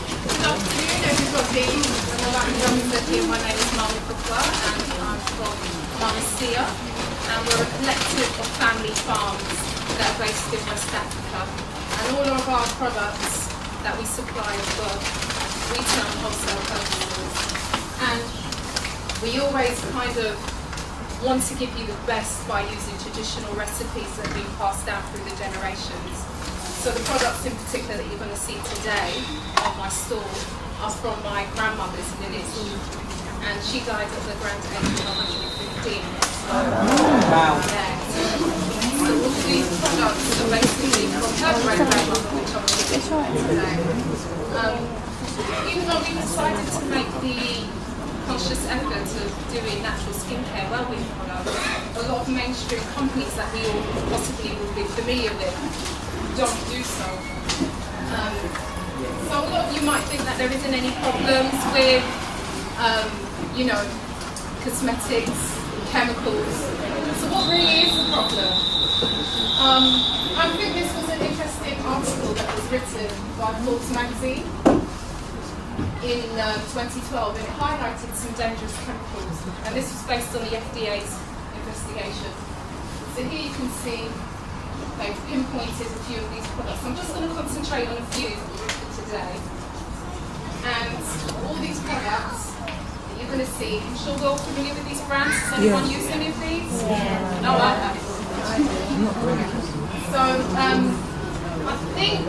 afternoon, everybody. Like Maame said here, my name is Maame Pokuaa, and I'm from Maame, and we're a collective of family farms that are based in West Africa. And all of our products that we supply for retail and wholesale purposes. And we always kind of want to give you the best by using traditional recipes that have been passed down through the generations. So the products in particular that you're going to see today on my stall are from my grandmother's lineage, and she died at the grand age of 115. Wow. Yeah. So all these products are basically from her great-grandmother, which I'm going to show you today. Even though we decided to make the conscious effort of doing natural skincare well-being products, a lot of mainstream companies that we all possibly will be familiar with don't do so. So a lot of you might think that there isn't any problems with, you know, cosmetics, chemicals. So what really is the problem? I think this was an interesting article that was written by Forbes magazine in 2012, and it highlighted some dangerous chemicals, and this was based on the FDA's investigation. So here you can see they've pinpointed a few of these products. I'm just going to concentrate on a few today. And all these products that you're going to see, I'm sure we're all familiar with these brands. Has anyone used any of these? Yeah. No, I have. So I think,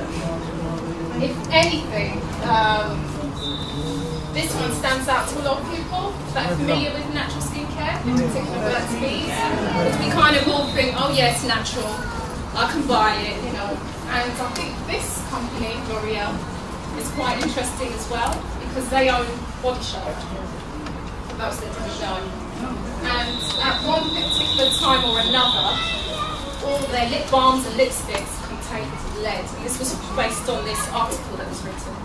if anything, this one stands out to a lot of people that are familiar with natural skincare, in particular Burt's Bees. We kind of all think, oh yeah, it's natural, I can buy it, you know. And I think this company, L'Oreal, is quite interesting as well, because they own Body Shop. That was their show. And at one particular time or another, all their lip balms and lipsticks contained lead. And this was based on this article that was written.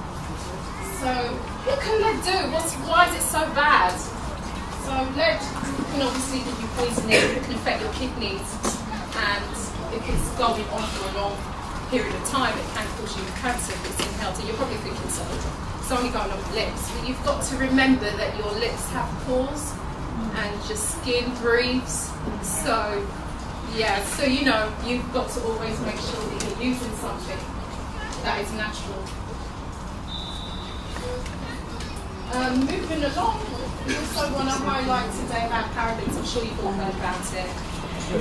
So, what can lead do? Why is it so bad? So, lead can obviously give you poisoning, it can affect your kidneys, and if it's going on for a long period of time, it can cause you cancer if it's inhaled. And you're probably thinking, so it's only going on with lips. But you've got to remember that your lips have pores and your skin breathes. So, yeah, so you know, you've got to always make sure that you're using something that is natural. Moving along, we also want to highlight today about parabens. I'm sure you've all heard about it. So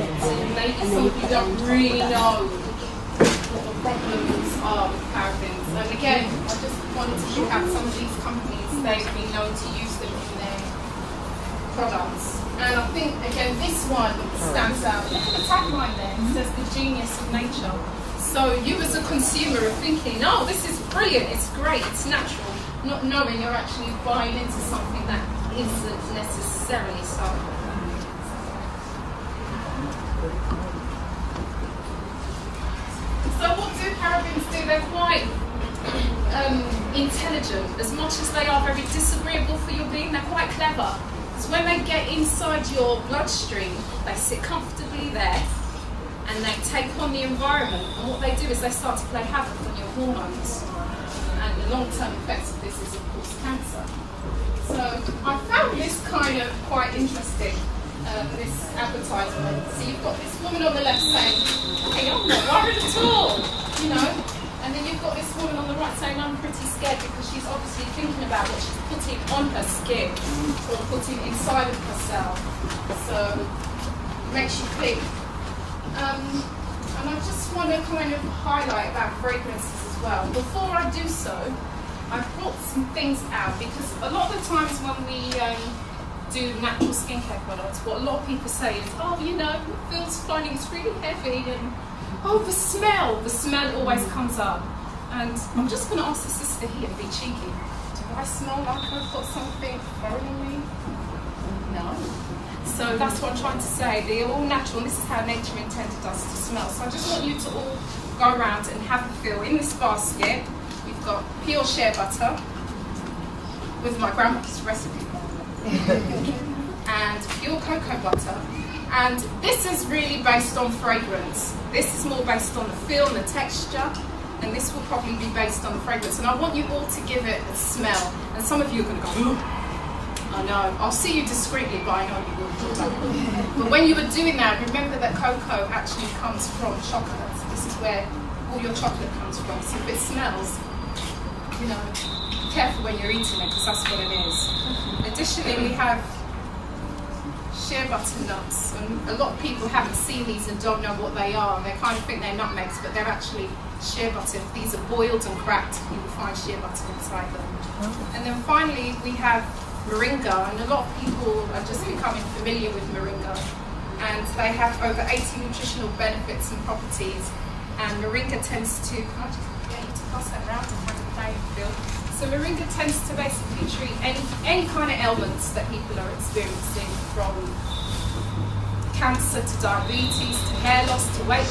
maybe some of you don't really know what the problems are with parabens. And again, I just wanted to pick out some of these companies. They've been known to use them in their products. And I think, again, this one stands out. Look at the tagline there. It says, the genius of nature. So you as a consumer are thinking, oh, this is brilliant, it's great, it's natural, not knowing you're actually buying into something that isn't necessarily so. So what do parabens do? They're quite intelligent. As much as they are very disagreeable for your being, they're quite clever. So when they get inside your bloodstream, they sit comfortably there and they take on the environment. And what they do is they start to play havoc on your hormones. And the long-term effects of this is, of course, cancer. So I found this kind of quite interesting, this advertisement. So you've got this woman on the left saying, hey, I'm not worried at all, you know. And then you've got this woman on the right saying, I'm pretty scared, because she's obviously thinking about what she's putting on her skin or putting inside of herself. So it makes you think. And I just want to kind of highlight about fragrances as well. Before I do so, I've brought some things out, because a lot of the times when we do natural skincare products, what a lot of people say is, oh, you know, it feels funny, it's really heavy, and oh, the smell always comes up. And I'm just going to ask the sister here and be cheeky. Do I smell like I've got something foreign on me? No. So that's what I'm trying to say. They're all natural, and this is how nature intended us to smell. So I just want you to all go around and have a feel. In this basket, we've got pure shea butter with my grandma's recipe. And pure cocoa butter. And this is really based on fragrance. This is more based on the feel and the texture. and this will probably be based on the fragrance. And I want you all to give it a smell. And some of you are going to go, I know, I'll see you discreetly, but I know you will. But when you were doing that, remember that cocoa actually comes from chocolate. So this is where all your chocolate comes from. So if it smells, you know, be careful when you're eating it, because that's what it is. Additionally, we have shea butter nuts, and a lot of people haven't seen these and don't know what they are. They kind of think they're nutmegs, but they're actually shea butter. If these are boiled and cracked, you will find shea butter inside them. And then finally, we have moringa, and a lot of people are just becoming familiar with moringa, and they have over 80 nutritional benefits and properties. And moringa tends to, can I just get you to pass that around to kind of play field? So moringa tends to basically treat any kind of ailments that people are experiencing, from cancer to diabetes to hair loss to weight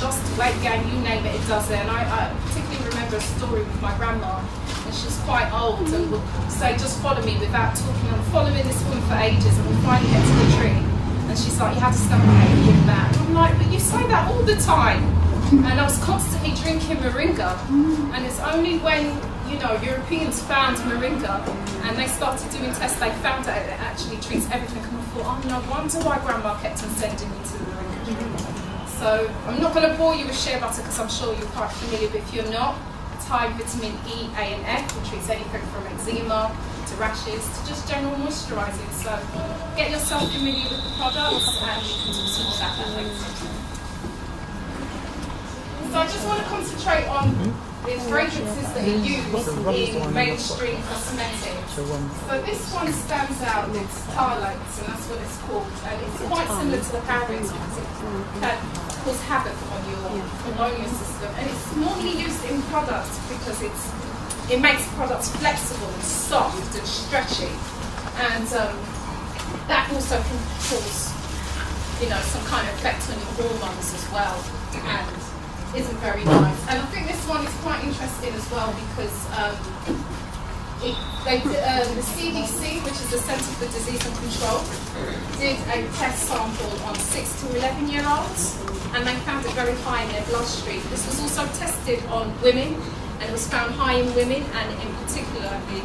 gain, you name it, it does it. And I particularly remember a story with my grandma, and she was quite old and would say, just follow me, without talking. I'm following this woman for ages, and we finally get to the tree, and she's like, you have to stomach ache with that. And I'm like, but you say that all the time. And I was constantly drinking moringa, and it's only when, you know, Europeans found moringa and they started doing tests, they found out it actually treats everything. And I thought, oh, no wonder why grandma kept on sending me to the moringa. So I'm not going to bore you with shea butter, because I'm sure you're quite familiar, but if you're not, it's high vitamin E, A and F, which treats anything from eczema to rashes to just general moisturising. So get yourself familiar with the products, and you can talk some more about that later. So I just want to concentrate on the fragrances that are used in mainstream cosmetics. So this one stands out, it's Tarlates, and that's what it's called. And it's quite similar to the parabens, because it can cause havoc on your hormonal system. And it's normally used in products because it makes products flexible and soft and stretchy. And that also can cause, you know, some kind of effect on your hormones as well. And isn't very nice. And I think this one is quite interesting as well, because the CDC, which is the Centre for Disease and Control, did a test sample on 6 to 11-year-olds, and they found it very high in their bloodstream. This was also tested on women, and it was found high in women, and in particular in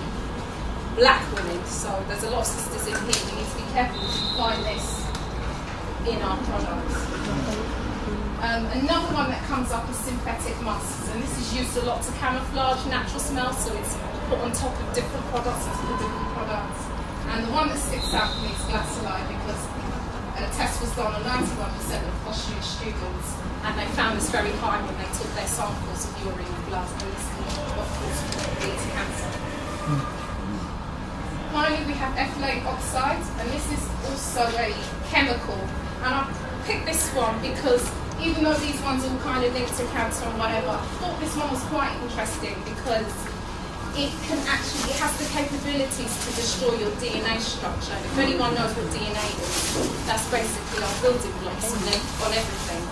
black women. So there's a lot of sisters in here. You need to be careful to find this in our products. Another one that comes up is synthetic musks, and this is used a lot to camouflage natural smells, so it's put on top of different products, And the one that sticks out for me is Glyceride, because a test was done on 91% of Austrian students, and they found this very high when they took their samples of urine and blood, and this can, of course, lead to cancer. Finally, we have ethylene oxide, and this is also a chemical, and I picked this one because even though these ones all kind of link to cancer and whatever, I thought this one was quite interesting, because it has the capabilities to destroy your DNA structure. And if anyone knows what DNA is, that's basically our building blocks on everything.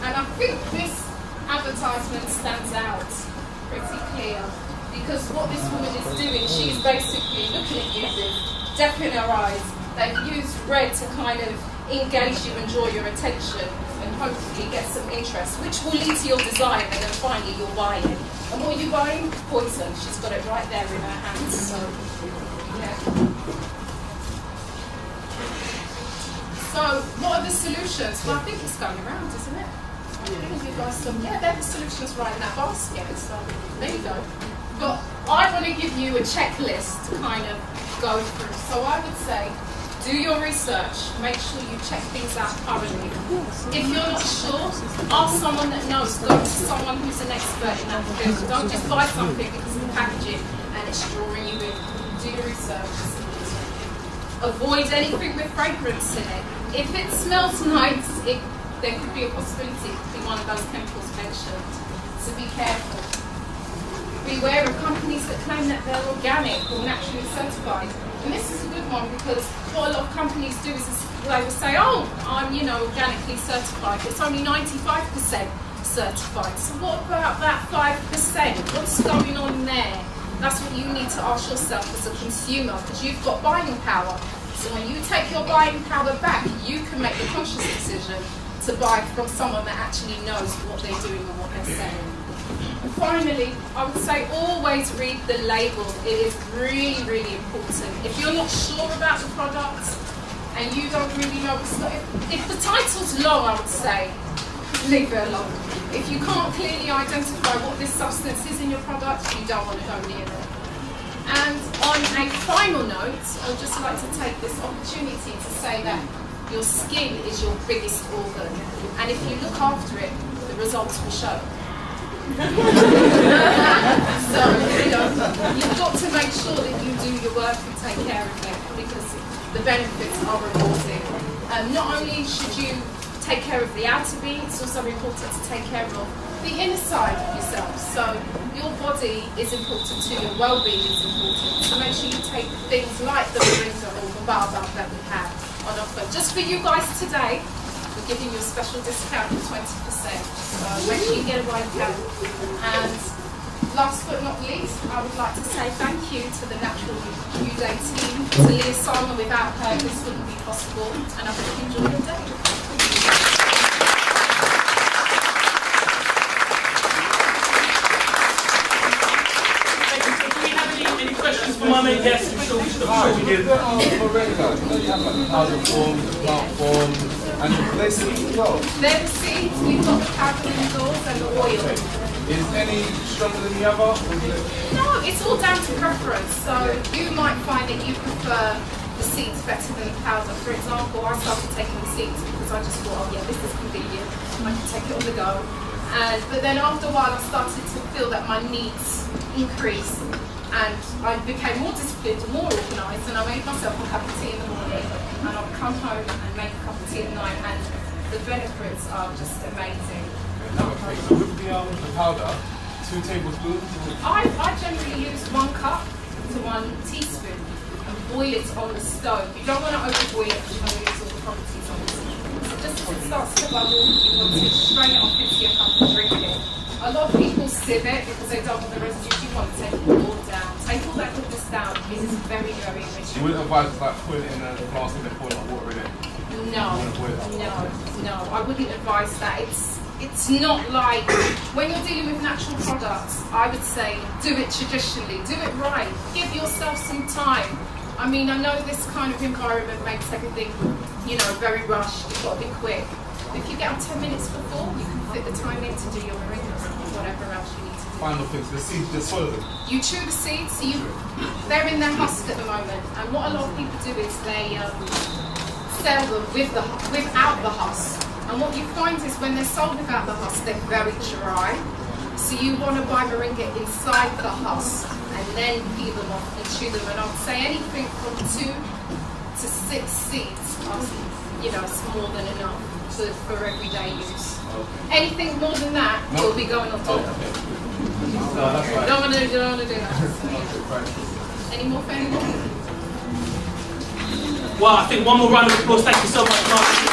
And I think this advertisement stands out pretty clear, because what this woman is doing, she's basically looking at you, deaf in her eyes. They've used red to kind of engage you and draw your attention, and hopefully get some interest, which will lead to your desire, and then finally you'll buy it. And what are you buying? Poison. She's got it right there in her hands. So, yeah. So, what are the solutions? Well, I think it's going around, isn't it? I'm giving you guys some. Yeah, they're the solutions right in that basket. So, there you go. But I want to give you a checklist to kind of go through. So, I would say, do your research, make sure you check things out thoroughly. If you're not sure, ask someone that knows. Go to someone who's an expert in that field. Don't just buy something because of the packaging and it's drawing you in. Do your research. Avoid anything with fragrance in it. If it smells nice, there could be a possibility it could be one of those chemicals mentioned. So be careful. Beware of companies that claim that they're organic or naturally certified. And this is a good one, because what a lot of companies do is they will say, oh, I'm, organically certified. It's only 95% certified. So what about that 5%? What's going on there? That's what you need to ask yourself as a consumer, because you've got buying power. So when you take your buying power back, you can make the conscious decision to buy from someone that actually knows what they're doing and what they're selling. Finally, I would say always read the label. It is really, really important. If you're not sure about the product and you don't really know, if the title's long, I would say leave it alone. If you can't clearly identify what this substance is in your product, you don't want to go near it. And on a final note, I would just like to take this opportunity to say that your skin is your biggest organ, and if you look after it, the results will show. So, you've got to make sure that you do your work and take care of it, because the benefits are rewarding. Not only should you take care of the outer being, it's also important to take care of the inner side of yourself. So your body is important too, your well-being is important. So make sure you take things like the moringa or the baobab that we have on offer. Just for you guys today, we're giving you a special discount of 20%. So make sure you get a right account. And last but not least, I would like to say thank you to the Natural New Day team, to Leah, Salmon. Without her, this wouldn't be possible. And I hope you enjoy your day. Any questions for Maame? Yes, I'm sure we do. You have like the powder form, the plant form, and they seeds as well. They're the seeds, we've got the powder indoors and the oil. Is any stronger than the other? No, it's all down to preference. So you might find that you prefer the seeds better than the powder. For example, I started taking the seeds because I just thought, oh yeah, this is convenient. I can take it on the go. But then after a while, I started to feel that my needs increased. And I became more disciplined, more organised, and I made myself a cup of tea in the morning, and I would come home and make a cup of tea at night, and the benefits are just amazing. So with the powder, 2 tablespoons? I generally use 1 cup to 1 teaspoon and boil it on the stove. You don't want to overboil it because you're going to lose all the properties on it. So just as it starts to bubble, you want to strain it off into your cup and drink it. A lot of people sieve it because they don't want the residue. You want to take it all down. Take all that goodness down because it's very, very rich. You wouldn't advise like putting it in a glass and then pouring hot water in it? No, I wouldn't advise that. It's not like, when you're dealing with natural products, I would say do it traditionally, do it right, give yourself some time. I mean, I know this kind of environment makes everything, very rushed, you've got to be quick. If you get up 10 minutes before, you can fit the time in to do your moringas or whatever else you need to do. Final things, the seeds, just swallow them. You chew the seeds, so they're in their husk at the moment, and what a lot of people do is they sell them without the husk. And what you find is when they're sold without the husk, they're very dry. So you want to buy moringa inside the husk and then peel them off and chew them. And I would say anything from 2 to 6 seeds it's more than enough for everyday use. Okay. Anything more than that will be going on top. Okay. No, that's right. Don't want to do that. Any more for anyone? Well, I think one more round of applause. Thank you so much, Mark.